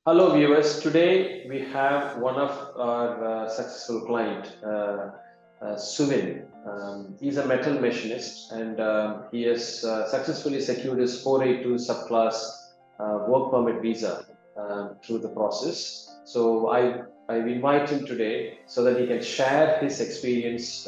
Hello viewers, today we have one of our successful client, Suvin. He's a metal machinist and he has successfully secured his 482 subclass work permit visa through the process. So I invite him today so that he can share his experience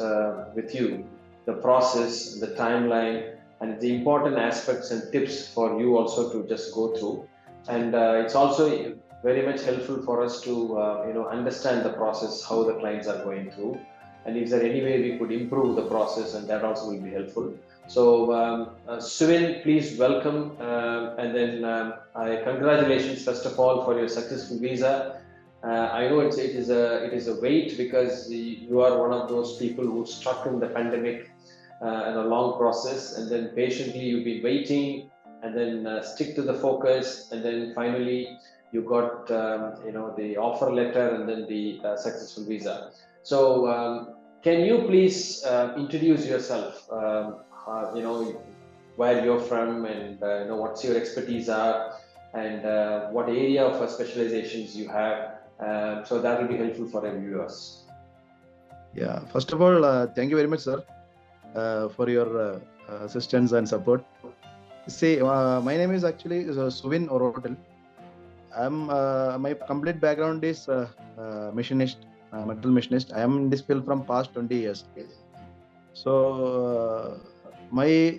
with you, the process, the timeline, and the important aspects and tips for you also to just go through. And it's also very much helpful for us to understand the process, how the clients are going through, and is there any way we could improve the process, and that also will be helpful. So Suvin, please welcome, and then I congratulations first of all for your successful visa. I know it is a wait because you are one of those people who stuck in the pandemic and a long process, and then patiently you've been waiting, and then stick to the focus, and then finally you got the offer letter and then the successful visa. So can you please introduce yourself? Where you're from, and what's your expertise are, and what area of specializations you have. So that will be helpful for our viewers. Yeah, first of all, thank you very much, sir, for your assistance and support. See, my name is actually Suvin Orrottil. My complete background is machinist, metal machinist. I am in this field from past 20 years. So my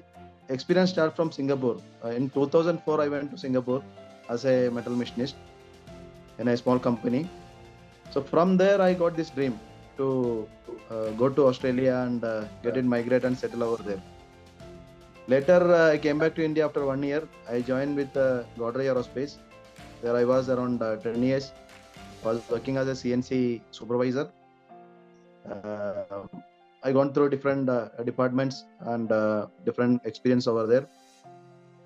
experience started from Singapore. In 2004, I went to Singapore as a metal machinist in a small company. So from there, I got this dream to go to Australia and get it migrate and settle over there. Later, I came back to India after 1 year. I joined with Godrej Aerospace. There I was around 10 years. I was working as a CNC supervisor. I gone through different departments and different experience over there.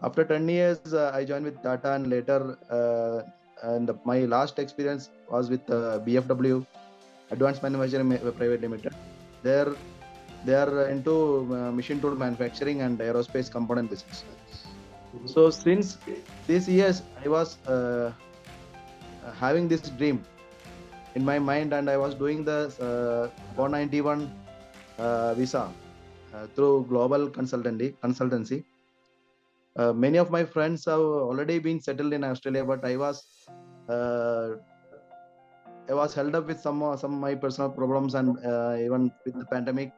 After 10 years, I joined with Tata, and later, and my last experience was with BFW, Advanced Manufacturing Private Limited. They are into machine tool manufacturing and aerospace component business. So since these years, I was having this dream in my mind, and I was doing the 491 visa through global consultancy. Many of my friends have already been settled in Australia, but I was held up with some of my personal problems, and even with the pandemic.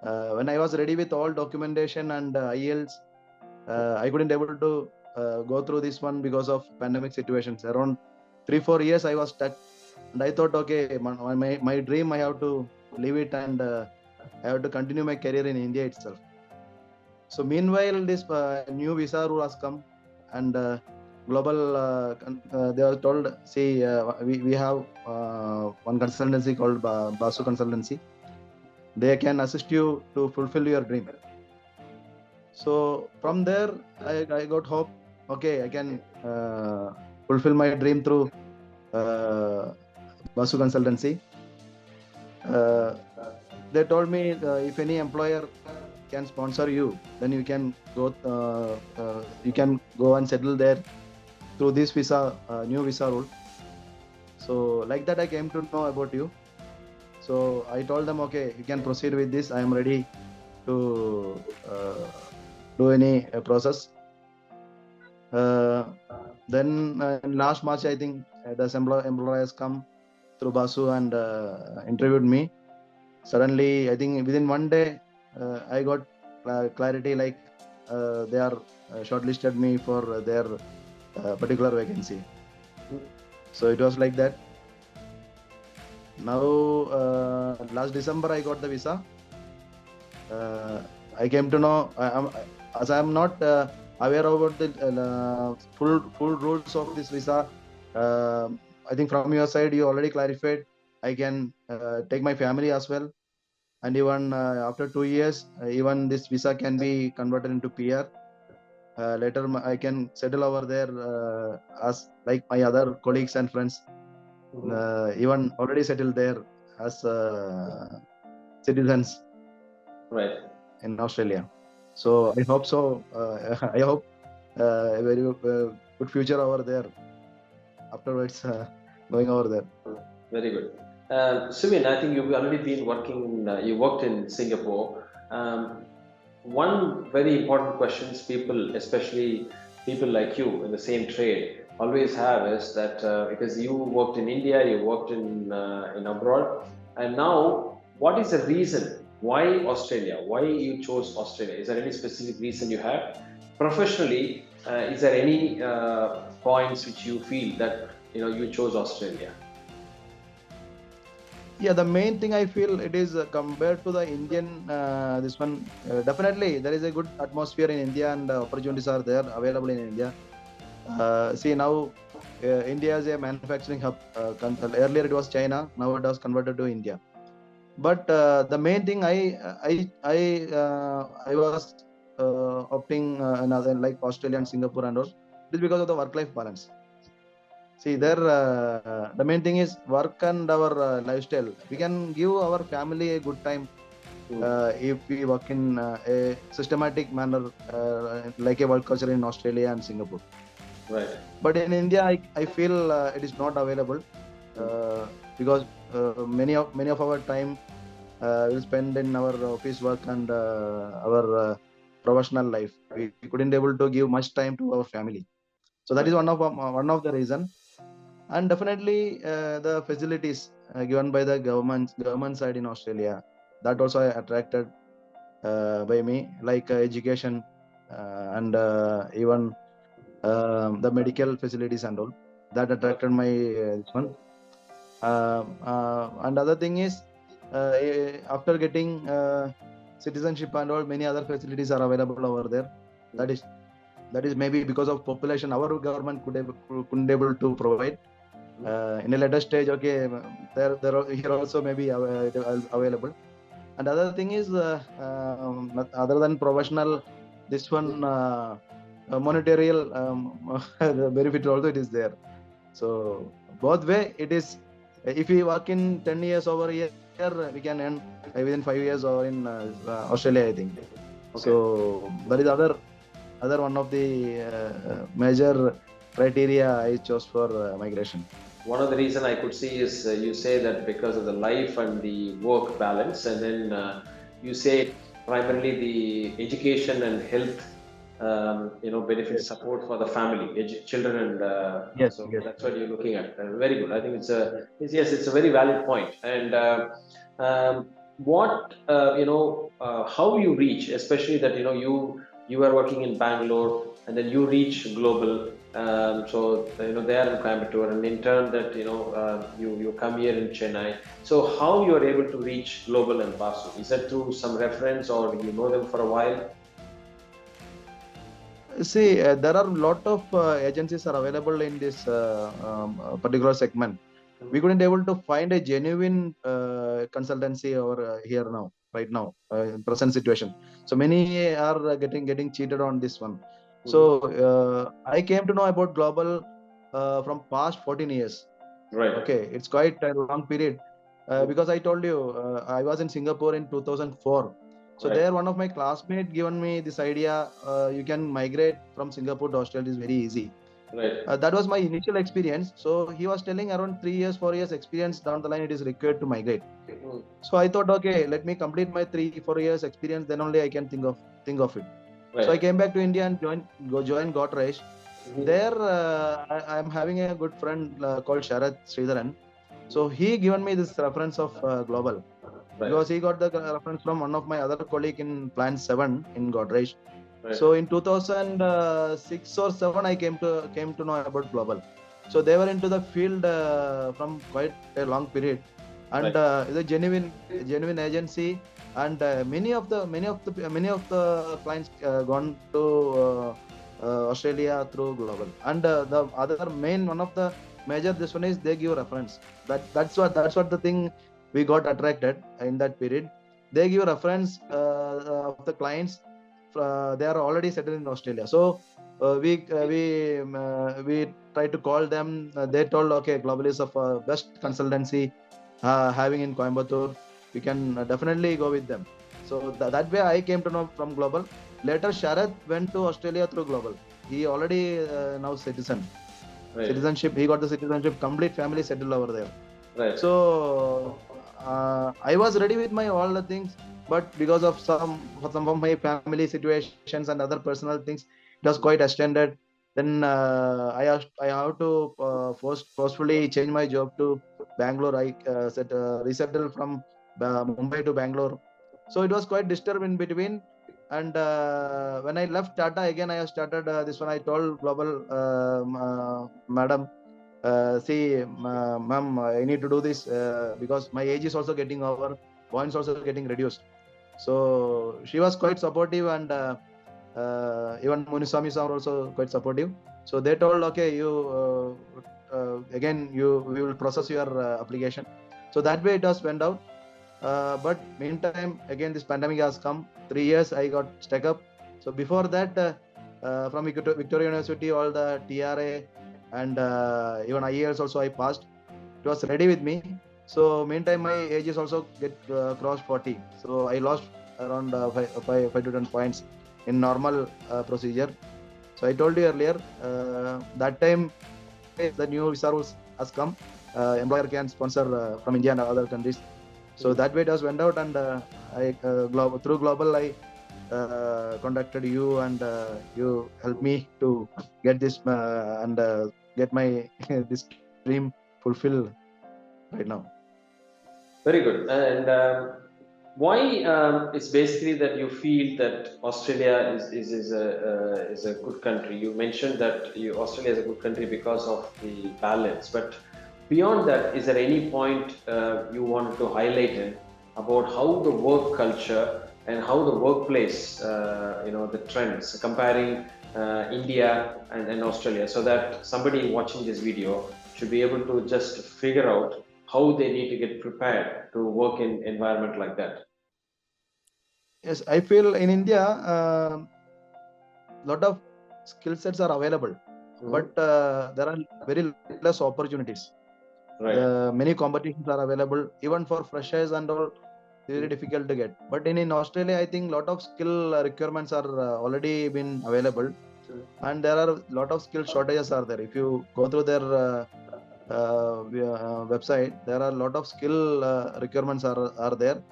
When I was ready with all documentation and IELTS, I couldn't able to go through this one because of pandemic situations. Around 3-4 years I was stuck, and I thought, okay, my dream, I have to leave it, and I have to continue my career in India itself. So meanwhile, this new visa rule has come, and global they are told, see, we have one consultancy called Baasu consultancy. They can assist you to fulfill your dream. So from there, I got hope. Okay, I can fulfill my dream through Baasu consultancy. They told me if any employer can sponsor you, then you can go and settle there through this visa, new visa rule. So like that, I came to know about you. So I told them, okay, you can proceed with this. I am ready to do any process. Then in last March, I think the employer has come through Baasu and interviewed me. Suddenly, I think within 1 day, I got clarity, like they are shortlisted me for their particular vacancy. So it was like that. Now, last December, I got the visa. I came to know, as I am not aware about the full rules of this visa. I think from your side, you already clarified. I can take my family as well, and even after 2 years, even this visa can be converted into PR. Later, I can settle over there as like my other colleagues and friends, even already settled there as citizens, Right. in Australia. So I hope so. I hope a very good future over there afterwards going over there. Very good. Suvin, I think you've already been working, you worked in Singapore. One very important questions people, especially people like you in the same trade, always have is that because you worked in India, you worked in abroad, and now what is the reason why Australia? Why you chose Australia? Is there any specific reason you have? Professionally, is there any points which you feel that you chose Australia? Yeah, the main thing I feel it is compared to the Indian this one, definitely there is a good atmosphere in India and opportunities are there available in India. See now India is a manufacturing hub. Earlier it was China, now it was converted to India. But the main thing I was opting another like Australia and Singapore and all. It is because of the work-life balance. See, there the main thing is work and our lifestyle. We can give our family a good time if we work in a systematic manner, like a work culture in Australia and Singapore. Right. But in India, I feel it is not available because many of our time we spend in our office work and our professional life. We couldn't able to give much time to our family. So that is one of the reason. And definitely the facilities given by the government side in Australia, that also attracted by me, like education and even the medical facilities and all, that attracted my this one. And other thing is after getting citizenship and all, many other facilities are available over there. That is maybe because of population our government couldn't able to provide. In a later stage, okay, there here also maybe available. And other thing is other than professional, this one monetary benefit also it is there. So both way it is. If we work in 10 years over here, we can earn within 5 years or in Australia, I think. Okay. So that is other one of the major criteria I chose for migration. One of the reason I could see is you say that because of the life and the work balance, and then you say primarily the education and health, benefit support for the family, children, and yes, so yes. that's what you're looking at. Very good. I think it's a very valid point. And what how you reach, especially that you are working in Bangalore and then you reach global. So they are in Coimbatore, and in turn that you come here in Chennai. So how you are able to reach global and Baasu? Is that through some reference or you know them for a while? See, there are a lot of agencies are available in this particular segment. We couldn't able to find a genuine consultancy over here now, right now, in present situation. So many are getting cheated on this one. So I came to know about global from past 14 years. Right. Okay, it's quite a long period because I told you I was in Singapore in 2004. So right. There one of my classmates given me this idea, you can migrate from Singapore to Australia, is very easy. Right. That was my initial experience. So he was telling around 3 years, 4 years experience down the line it is required to migrate. So I thought, okay, let me complete my 3-4 years experience, then only I can think of it. Right. So I came back to India and joined Godrej. There I am having a good friend called Sharat Sridharan. So he given me this reference of global. Right. Because he got the reference from one of my other colleague in Plant 7 in Godrej. Right. So in 2006 or 7, I came to know about global. So they were into the field from quite a long period, and right. The genuine agency, and many of the clients gone to Australia through global. And the other one of the major this one is they give reference. That's what the thing we got attracted in that period. They give reference of the clients. They are already settled in Australia. So we tried to call them. They told, okay, global is of best consultancy having in Coimbatore. We can definitely go with them. So that way I came to know from global. Later Sharat went to Australia through global. He already now citizen. Right. Citizenship, he got the citizenship, complete family settled over there. Right. So I was ready with my all the things, but because of some of my family situations and other personal things, it was quite extended. Then I have to forcefully change my job to Bangalore. I resettled from Mumbai to Bangalore. So it was quite disturbed in between. And when I left Tata again, I have started this one. I told global madam, see, ma'am, I need to do this because my age is also getting over, points also getting reduced. So she was quite supportive, and even Muniswamy sir also quite supportive. So they told, okay, you again we will process your application. So that way it has went out. But meantime, again this pandemic has come. 3 years I got stuck up. So before that, from Victoria University, all the TRA and even IELTS also I passed. It was ready with me. So meantime, my age is also get crossed 40. So I lost around 5 to 10 points in normal procedure. So I told you earlier, that time the new visa rules has come. Employer can sponsor from India and other countries. So that way it has went out, and through global I contacted you, and you helped me to get this and get my this dream fulfilled right now. Very good. And why it's basically that you feel that Australia is a good country. You mentioned that Australia is a good country because of the balance, but beyond that, is there any point you wanted to highlight in about how the work culture and how the workplace, the trends comparing India and Australia, so that somebody watching this video should be able to just figure out how they need to get prepared to work in environment like that? Yes, I feel in India, lot of skill sets are available, but there are very less opportunities. Right. Many competitions are available, even for freshers and all. Very difficult to get. But in Australia, I think lot of skill requirements are already been available, and there are lot of skill shortages are there. If you go through their website, there are a lot of skill requirements are there,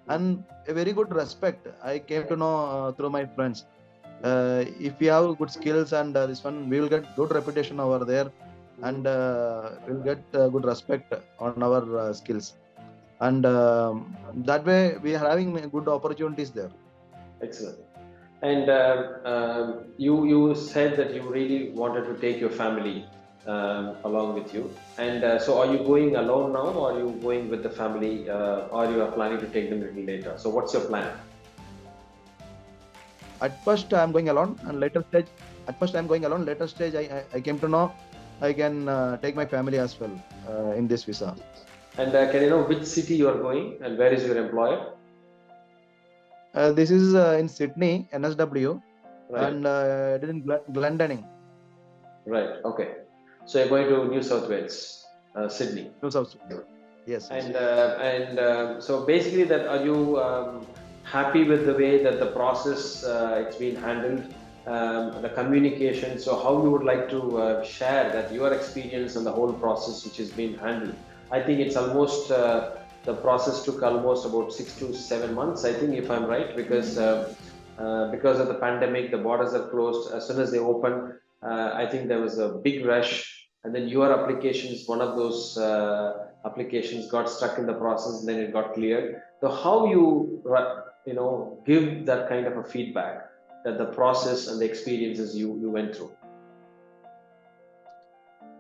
and a very good respect I came to know through my friends. If we have good skills, and this one, we will get good reputation over there, and we'll get good respect on our skills, and that way we are having good opportunities there. Excellent. And you said that you really wanted to take your family along with you. And so are you going alone now, or are you going with the family, or you are planning to take them a little later? So what's your plan? At first I'm going alone, and later stage, I came to know I can take my family as well in this visa. And can you know which city you are going, and where is your employer? This is in Sydney, NSW, Right. and it is in Glendonning. Right. Okay. So you're going to New South Wales, Sydney. New South Wales. Yes. And so basically, that are you happy with the way that the process it's been handled, the communication? So how you would like to share that your experience and the whole process which has been handled? I think it's almost the process took almost about 6 to 7 months, I think, if I'm right, because of the pandemic, the borders are closed. As soon as they open, I think there was a big rush, and then your application is one of those applications got stuck in the process, and then it got cleared. So how you give that kind of a feedback that the process and the experiences you went through?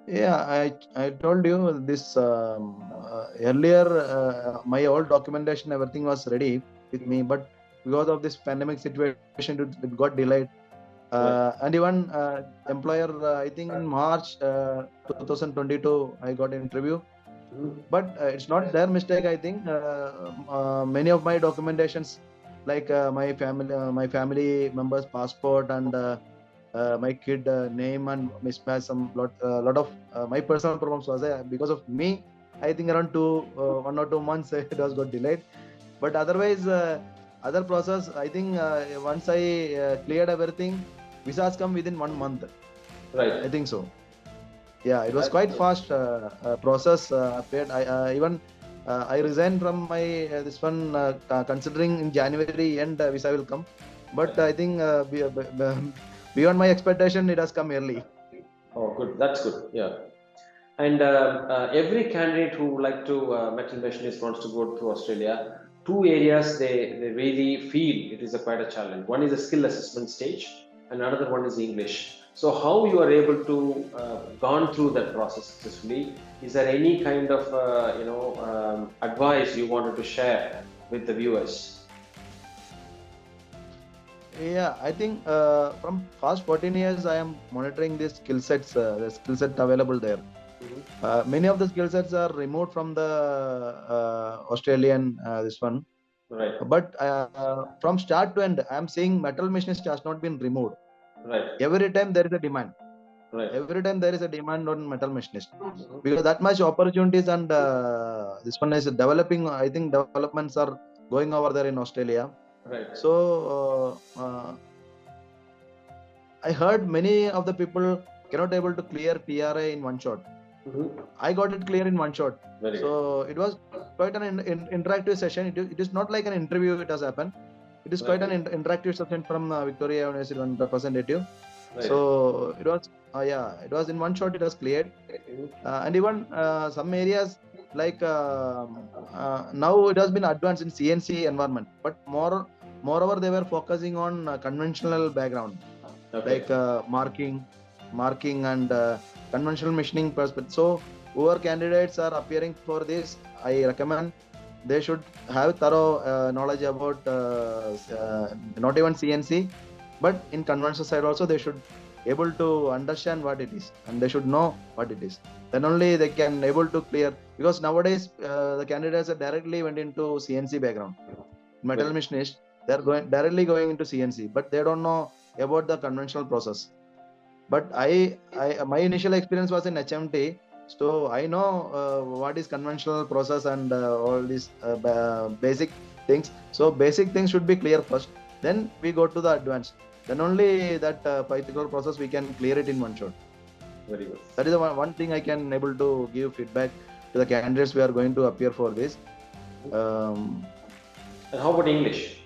Yeah, I told you this earlier. My old documentation, everything was ready with me, but because of this pandemic situation, it got delayed. And even employer, I think in March 2022, I got an interview, but it's not their mistake. I think many of my documentations, like my family members' passport and my kid name and mismatch, lot of my personal problems was there. Because of me, I think around 1 or 2 months it was got delayed. But otherwise, other process, I think once I cleared everything, visas come within 1 month. Right. I think so. Yeah, it was quite fast process. I resigned from my this one considering in January end visa will come, but I think beyond my expectation it has come early. Oh, good. That's good. Yeah. And every candidate who would like to metal machinist wants to go to Australia. Two areas they really feel it is a quite a challenge. One is the skill assessment stage, and another one is English. So how you are able to gone through that process successfully? Is there any kind of advice you wanted to share with the viewers? Yeah, I think from past 14 years I am monitoring the skill set available there. Many of the skill sets are removed from the Australian this one. Right. But from start to end, I am seeing metal machinist has not been removed. Right. Every time there is a demand. Right. Every time there is a demand on metal machinist because that much opportunities and this one is developing. I think developments are going over there in Australia. Right. So I heard many of the people cannot able to clear PRA in one shot. I got it clear in one shot. So it was quite an interactive session. It is not like an interview. It has happened. It is quite an interactive session from Victoria University, one representative. So it was it was in one shot. It was cleared, and even some areas like now it has been advanced in CNC environment, but moreover they were focusing on conventional background. Like marking and conventional machining perspective. So whoever candidates are appearing for this, I recommend they should have thorough knowledge about not even CNC, but in conventional side also they should able to understand what it is and they should know what it is. Then only they can able to clear, because nowadays the candidates are directly went into CNC background. Metal machinist, they are directly going into CNC, but they don't know about the conventional process. But my initial experience was in HMT, so I know what is conventional process and all these basic things. So basic things should be clear first, then we go to the advanced. Then only that particular process we can clear it in one shot. Very good. That is the one thing I can able to give feedback to the candidates we are going to appear for this. And how about English?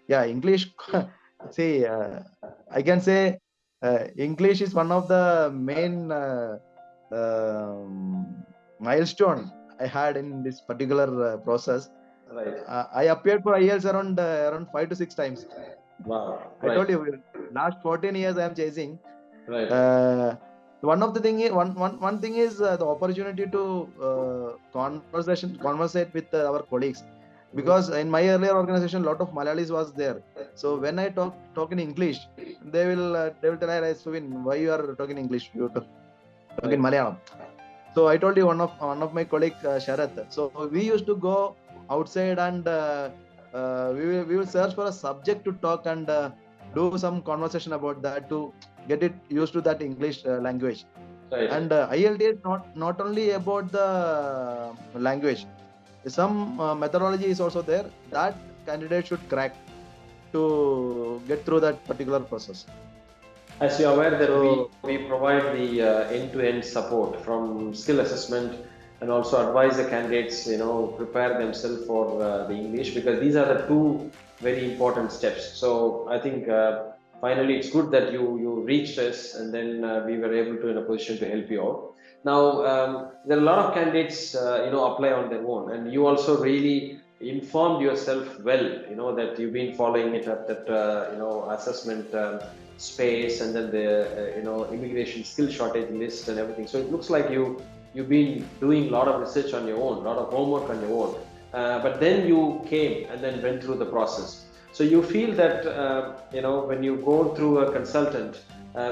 Yeah, English. See, I can say English is one of the main milestone I had in this particular process. Right. I appeared for IELTS around 5 to 6 times. Wow. I told you, last 14 years I am chasing. Right. One of the thing is one thing is the opportunity to conversate with our colleagues, because in my earlier organization, a lot of Malayalis was there. So when I talk in English, they will tell, "Hey, Suvin, why you are talking English? You talk in Malayalam." So I told you one of my colleague Sharath. So we used to go outside and we will search for a subject to talk and do some conversation about that to get it used to that English language. Right. And ILT is not only about the language. Some methodology is also there that candidate should crack to get through that particular process. As you are aware that we provide the end-to-end support from skill assessment and also advise the candidates, prepare themselves for the English, because these are the two very important steps. So I think finally it's good that you reached us, and then we were able to in a position to help you out. Now there are a lot of candidates apply on their own, and you also really informed yourself well, that you've been following it up, that assessment space, and then the immigration skill shortage list and everything. So it looks like you've been doing a lot of research on your own, a lot of homework on your own, but then you came and then went through the process. So you feel that when you go through a consultant,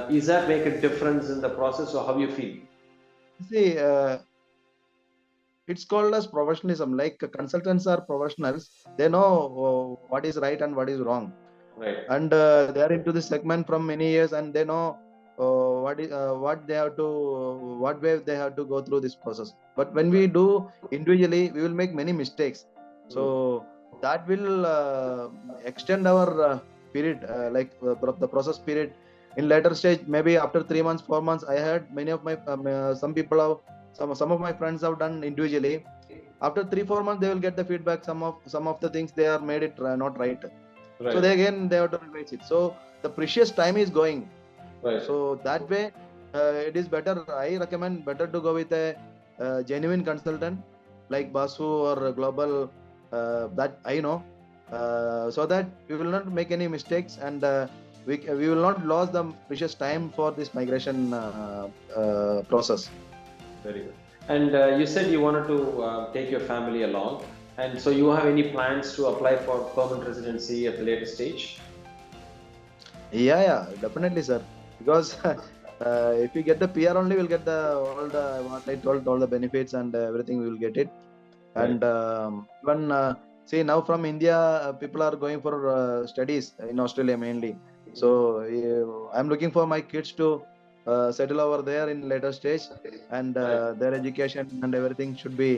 is that make a difference in the process, or how you feel? See, it's called as professionalism. Like consultants are professionals, they know what is right and what is wrong. Right. And they are into this segment from many years, and they know what they have to, what way they have to go through this process. But when we do individually, we will make many mistakes. So that will extend our period, like the process period. in later stage, maybe after 3 months, 4 months, I heard many of my some people have some of my friends have done individually. After 3 4 months, they will get the feedback. Some of the things they are made it not right. So Right. they again they have to revise it. So the precious time is going. Right. So that way, it is better. I recommend better to go with a genuine consultant like Baasu or Global, that I know, so that we will not make any mistakes, and we will not lose the precious time for this migration process. Very good. And you said you wanted to take your family along, and so you have any plans to apply for permanent residency at the later stage? Yeah, definitely, sir. Because if we get the PR only, we'll get the all the what I told, all the benefits and everything. We will get it. Right. And even see, now from India, people are going for studies in Australia mainly. So I'm looking for my kids to settle over there in later stage, and Right. their education and everything should be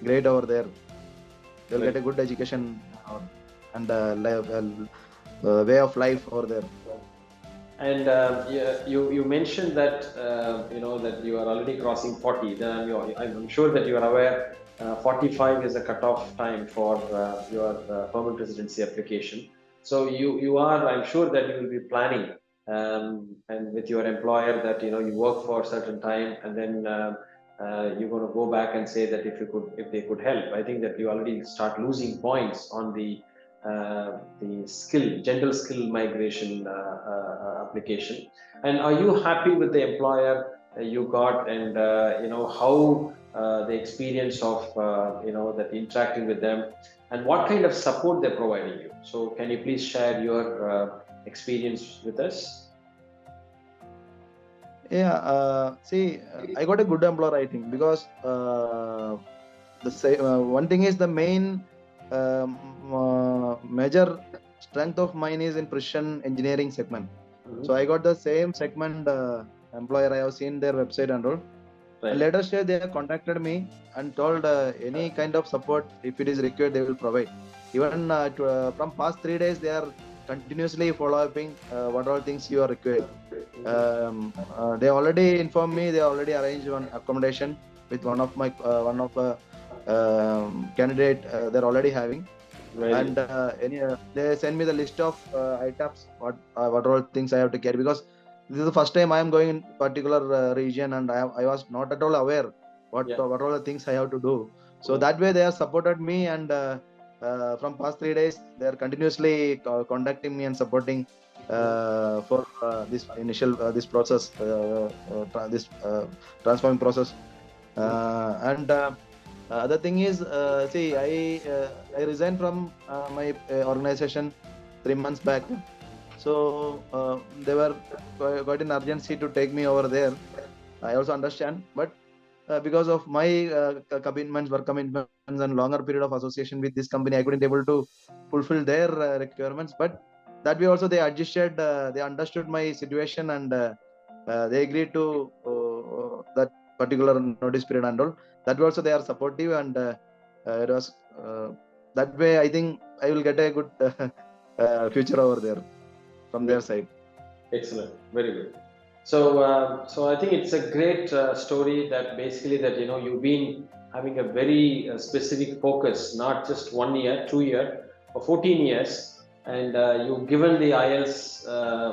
great over there. They'll Right. get a good education, and way of life over there. And you mentioned that that you are already crossing 40. Then I'm sure that you are aware 45 is a cutoff time for your permanent residency application. So you are, I'm sure that you will be planning and with your employer that you work for a certain time, and then you're going to go back and say that if they could help. I think that you already start losing points on the general skill migration application. And are you happy with the employer you got, and how the experience of that interacting with them, and what kind of support they're providing you? So can you please share your experience with us? Yeah, see, I got a good employer, I think, because one thing is the main major strength of mine is in precision engineering segment. Mm-hmm. So I got the same segment employer. I have seen their website and all. Right. And later stage, they have contacted me and told any kind of support, if it is required, they will provide. Even from past 3 days, they are continuously following what all things you are required. They already informed me. They already arranged one accommodation with one of my candidate they're already having. Right. And they send me the list of items, what all things I have to carry, because this is the first time I am going in particular region, and I was not at all aware what all the things I have to do. So that way they have supported me, and from past 3 days they are continuously contacting me and supporting for this initial this process, this transforming process. And other thing is, see, I resigned from my organization 3 months back. So they were quite an urgency to take me over there. I also understand, but because of my work commitments, and longer period of association with this company, I couldn't able to fulfill their requirements. But that way also they adjusted, they understood my situation, and they agreed to that particular notice period and all. That way also they are supportive, and it was that way I think I will get a good future over there from their side. Excellent, very good. So I think it's a great story that basically that you've been having a very specific focus, not just 1 year, 2 year, or 14 years, and you've given the IELTS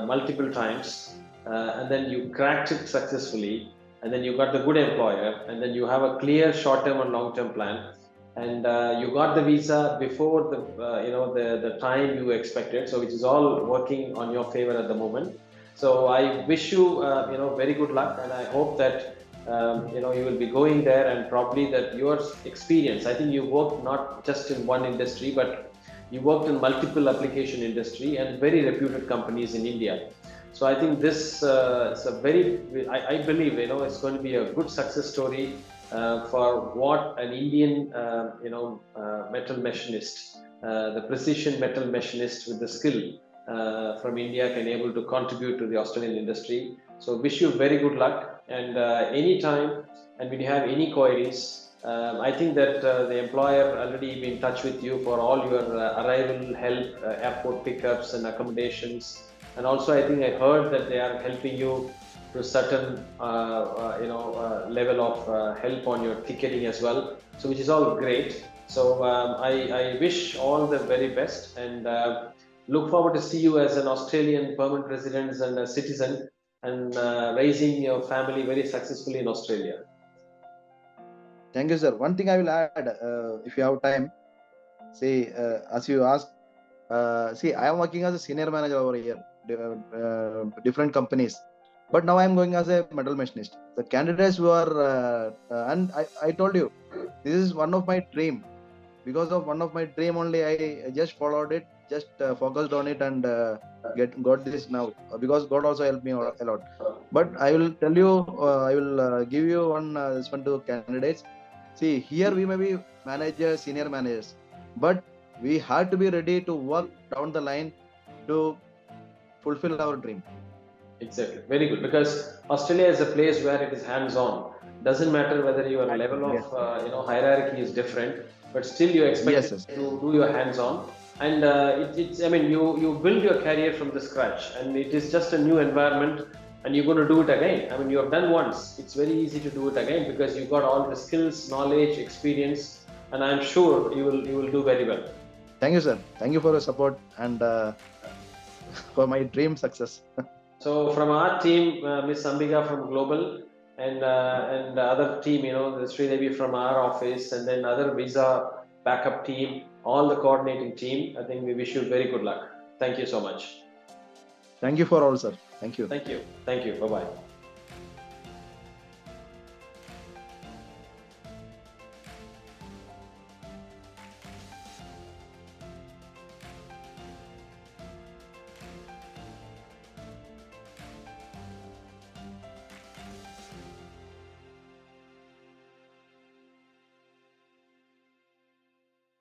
multiple times, and then you cracked it successfully, and then you got the good employer, and then you have a clear short-term and long-term plan, and you got the visa before the time you expected, so which is all working on your favor at the moment. So I wish you very good luck, and I hope that you will be going there, and probably that your experience. I think you worked not just in one industry, but you worked in multiple application industry and very reputed companies in India. So I think this is a very. I believe it's going to be a good success story for what an Indian metal machinist, the precision metal machinist with the skill from India can able to contribute to the Australian industry. So wish you very good luck, and anytime, and when you have any queries, I think that the employer already be in touch with you for all your arrival help, airport pickups and accommodations, and also I think I heard that they are helping you to certain level of help on your ticketing as well. So which is all great. So I wish all the very best, and look forward to see you as an Australian permanent resident and a citizen, and raising your family very successfully in Australia. Thank you, sir. One thing I will add, if you have time, see, as you asked, see, I am working as a senior manager over here, different companies. But now I am going as a metal machinist. The candidates who are, and I told you, this is one of my dream. Because of one of my dream only, I just followed it, just focused on it, and got this now. Because God also helped me a lot. But I will tell you, I will give you this one to candidates. See, here we may be managers, senior managers, but we have to be ready to work down the line to fulfill our dream. Exactly, very good. Because Australia is a place where it is hands-on. Doesn't matter whether your level of hierarchy is different, but still you expect Yes. to do your hands-on. And it's I mean you build your career from the scratch, and it is just a new environment, and you're going to do it again. I mean, you have done once. It's very easy to do it again because you got all the skills, knowledge, experience, and I'm sure you will do very well. Thank you, sir. Thank you for your support and for my dream success. So from our team, Miss Ambika from Global, and the other team, the Sridevi from our office, and then other visa backup team, all the coordinating team, I think we wish you very good luck. Thank you so much. Thank you for all, sir. Thank you. Thank you. Thank you. Bye-bye.